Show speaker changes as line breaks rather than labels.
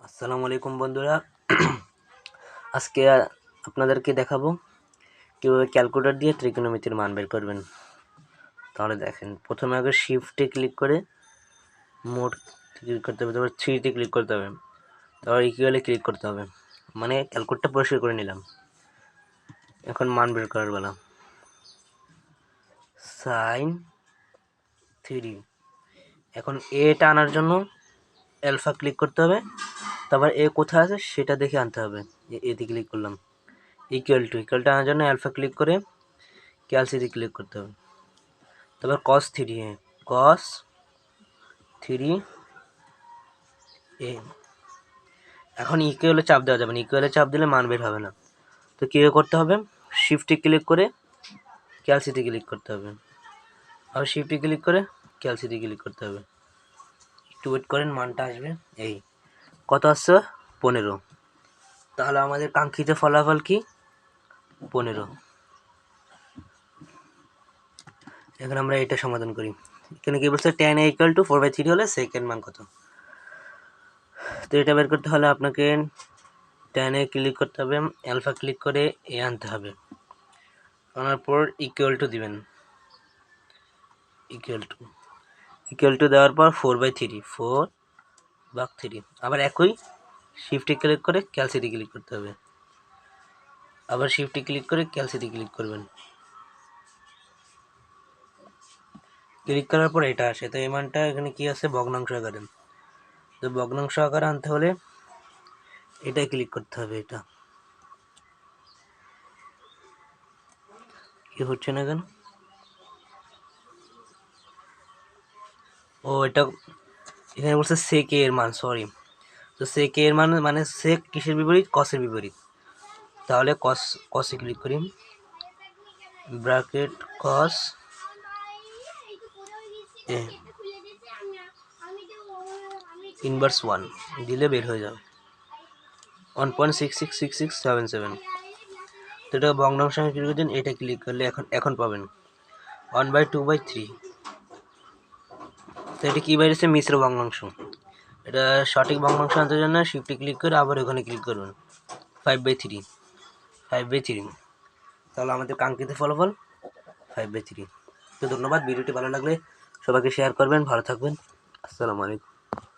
আসসালামু আলাইকুম বন্ধুরা। আজকে আপনাদেরকে দেখাবো কীভাবে ক্যালকুলেটর দিয়ে ত্রিকোণমিতির মান বের করবেন। তাহলে দেখেন, প্রথমে আগে শিফটে ক্লিক করে মোড ক্লিক করতে হবে, তারপর থ্রিতে ক্লিক করতে হবে, তারপর ইকুয়ালে ক্লিক করতে হবে। মানে ক্যালকুলেটরটা পরিষ্কার করে নিলাম। এখন মান বের করার বেলা। সাইন 3, এখন এটা আনার জন্য অ্যালফা ক্লিক করতে হবে, তারপর এ কোথায় আছে সেটা দেখে আনতে হবে। এতে ক্লিক করলাম। ইকুয়ালটা আনার জন্য অ্যালফা ক্লিক করে ক্যালসিতে ক্লিক করতে হবে, তারপর cos 3 এ। এখন ইকুয়ালে চাপ দেওয়া যাবে না, ইকুয়ালে চাপ দিলে মান বের হবে না। তো কীভাবে করতে হবে, শিফটে ক্লিক করে ক্যালসিতে ক্লিক করতে হবে, আর শিফটে ক্লিক করে ক্যালসিতে ক্লিক করতে হবে। একটু ওয়েট করেন, মানটা আসবে। এই কত আসছে? 15। তাহলে আমাদের কাঙ্ক্ষিত ফলাফল কি? 15। এখন আমরা এটা সমাধান করি। এখানে কি বলছে, tan a = 4/3 হলে সেকেন্ড মান কত? তো এটা বের করতে হলে আপনাকে tan a ক্লিক করতে হবে, অ্যালফা ক্লিক করে এ আনতে হবে, আনার পর ইকুয়াল টু দিবেন। ইকুয়াল টু দেওয়ার পর 4/3 আবার একই শিফটে ক্লিক করে ক্যালসিটি ক্লিক করতে হবে, আবার শিফটে ক্লিক করে ক্যালসিটি ক্লিক করবেন। ক্লিক করার পর এটা আসে। তো এই মানটা এখানে কি আছে, ভগ্নাংশ আকারে। তো ভগ্নাংশ আকারে আনতে হলে এটাই ক্লিক করতে হবে। এটা কি হচ্ছে না কেন? ও, এটা এখানে বলছে sec a এর মান, সরি। তো sec a এর মান মানে sec কিসের বিপরীত? cos-এর বিপরীত। তাহলে cos-এ ক্লিক করি, ব্র্যাকেট cos a ইনভার্স 1 দিলে বের হয়ে যাবে 1.666677। তো এটা ভগ্নাংশ ক্লিক করে দিন, এটা ক্লিক করলে এখন পাবেন 1/2/3। তো এটা কী বেরিয়েছে? মিশ্র ভগ্নাংশ। এটা সঠিক ভগ্নাংশ আনতে জন্য শিফটে ক্লিক করে আবার ওখানে ক্লিক করবেন, 5/3। তাহলে আমাদের কাঙ্ক্ষিত ফলাফল 5/3। তো ধন্যবাদ। ভিডিওটি ভালো লাগলে সবাইকে শেয়ার করবেন। ভালো থাকবেন। আসসালামু আলাইকুম।